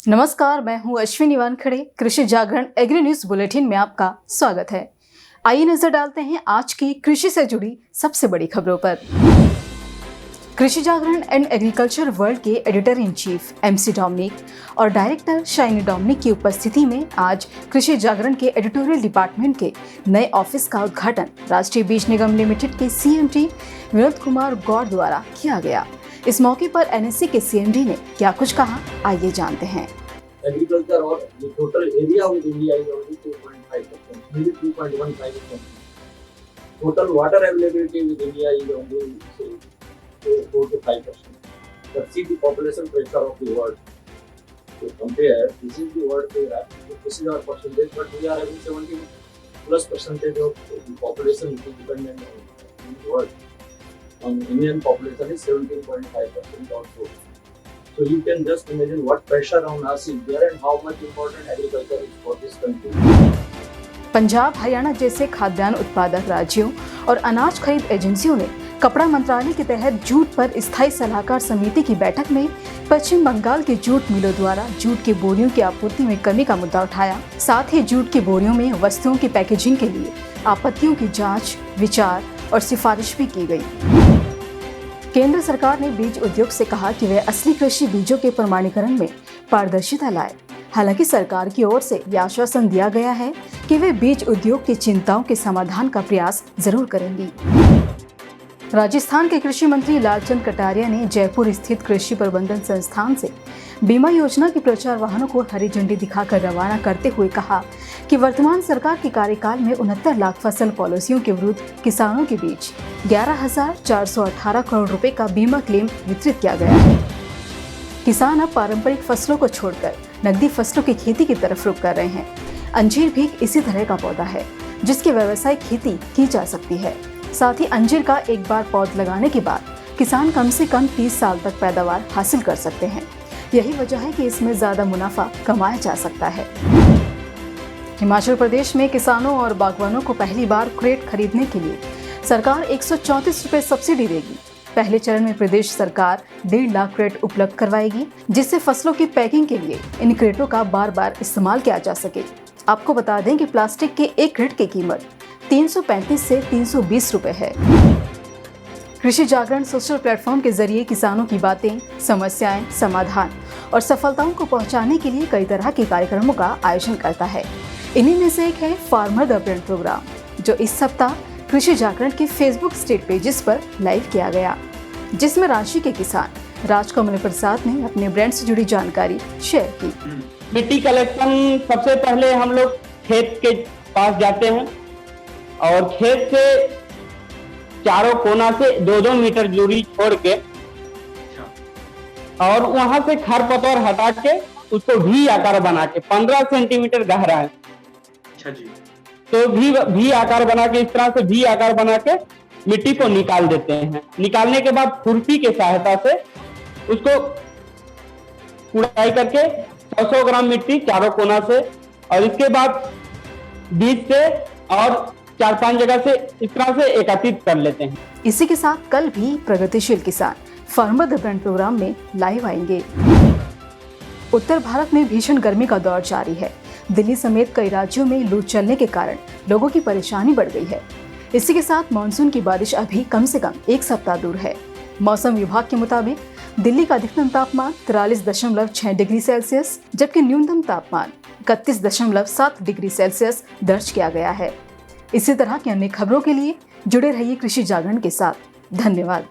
नमस्कार, मैं हूं अश्विनी वानखड़े। कृषि जागरण एग्री न्यूज बुलेटिन में आपका स्वागत है। आइए नजर डालते हैं आज की कृषि से जुड़ी सबसे बड़ी खबरों पर। Krishi Jagran and agriculture world के editor in chief MC Dominic और डायरेक्टर शाइनी डोमिनिक की उपस्थिति में आज कृषि जागरण के एडिटोरियल डिपार्टमेंट के नए ऑफिस का उद्घाटन राष्ट्रीय बीज निगम लिमिटेड के सीएमडी विनोद कुमार गौड़ द्वारा किया गया। इस मौके पर एनएससी के सीएमडी ने क्या कुछ कहा, आइए जानते हैं। एग्रीकल्चर और total area of India is only 2.5%, maybe 2.15%. Total water availability in India is only say 4 to 5%. But see the population pressure of the world. To compare, this is the world area. This is our percentage, but we are having 70+% of the population which is dependent on the world. On Indian population is 17.5% also. So you can just imagine what pressure on us is there and how much important agriculture is for this country. Punjab, Haryana जैसे खाद्यान्न उत्पादक राज्यों और अनाज खरीद एजेंसियों ने कपड़ा मंत्रालय के तहत जूट पर स्थायी सलाहकार समिति की बैठक में पश्चिम बंगाल के जूट मिलों द्वारा जूट की बोरियों की आपूर्ति में कमी का मुद्दा उठाया। साथ ही जूट की बोरियों में वस्तुओं की पैकेजिंग के लिए आपत्तियों की जांच, विचार और सिफारिश भी की गई। केंद्र सरकार ने बीज उद्योग से कहा कि वे असली कृषि बीजों के प्रमाणीकरण में पारदर्शिता लाए। हालांकि सरकार की ओर से यह आश्वासन दिया गया है कि वे बीज उद्योग की चिंताओं के समाधान का प्रयास जरूर करेंगी। राजस्थान के कृषि मंत्री लालचंद कटारिया ने जयपुर स्थित कृषि प्रबंधन संस्थान से बीमा योजना के प्रचार वाहनों को हरी झंडी दिखाकर रवाना करते हुए कहा कि वर्तमान सरकार के कार्यकाल में 69 लाख फसल पॉलिसियों के विरुद्ध किसानों के बीच 11,418 करोड़ रुपए का बीमा क्लेम वितरित किया गया है। किसान अब पारंपरिक फसलों को छोड़कर नकदी फसलों की खेती की तरफ रुख कर रहे हैं। अंजीर भी इसी तरह का पौधा है जिसकी व्यावसायिक खेती की जा सकती है। साथ ही अंजीर का एक बार पौध लगाने के बाद किसान कम से कम 30 साल तक पैदावार हासिल कर सकते हैं। यही वजह है कि इसमें ज्यादा मुनाफा कमाया जा सकता है। हिमाचल प्रदेश में किसानों और बागवानों को पहली बार क्रेट खरीदने के लिए सरकार 134 रुपए सब्सिडी देगी। पहले चरण में प्रदेश सरकार 1.5 लाख क्रेट उपलब्ध करवाएगी, जिससे फसलों की पैकिंग के लिए इन क्रेटों का बार बार इस्तेमाल किया जा सके। आपको बता दें कि प्लास्टिक के एक क्रेट की कीमत 335 से 320 रुपए है। कृषि जागरण सोशल प्लेटफॉर्म के जरिए किसानों की बातें, समस्याएं, समाधान और सफलताओं को पहुंचाने के लिए कई तरह के कार्यक्रमों का आयोजन करता है। इन्हीं में से एक है फार्मर द ब्रांड प्रोग्राम, जो इस सप्ताह कृषि जागरण के फेसबुक स्टेट पेजेस पर लाइव किया गया, जिसमें रांची के किसान राजकमल प्रसाद ने अपने ब्रांड से जुड़ी जानकारी शेयर की। मिट्टी कलेक्शन सबसे पहले हम लोग खेत के पास जाते हैं और खेत से चारों कोना से 2-2 मीटर दूरी छोड़ के और वहां से खरपतवार हटा के उसको भी आकार बना के 15 सेंटीमीटर गहरा है। अच्छा जी। तो भी आकार बना के इस तरह से भी आकार बना के मिट्टी को निकाल देते हैं। निकालने के बाद खुरपी के सहायता से उसको कुड़ाई करके 100 ग्राम मिट्टी चारों कोना से और इसके बाद बीज से और 4-5 जगह से इस तरह से एकत्रित कर लेते हैं। इसी के साथ कल भी प्रगतिशील किसान फार्मर द ब्रांड प्रोग्राम में लाइव आएंगे। उत्तर भारत में भीषण गर्मी का दौर जारी है। दिल्ली समेत कई राज्यों में लू चलने के कारण लोगों की परेशानी बढ़ गई है। इसी के साथ मानसून की बारिश अभी कम से कम एक सप्ताह दूर है। मौसम विभाग के मुताबिक दिल्ली का अधिकतम तापमान 43.6 डिग्री सेल्सियस जबकि न्यूनतम तापमान 31.7 डिग्री सेल्सियस दर्ज किया गया है। इसी तरह की अन्य खबरों के लिए जुड़े रहिए कृषि जागरण के साथ। धन्यवाद।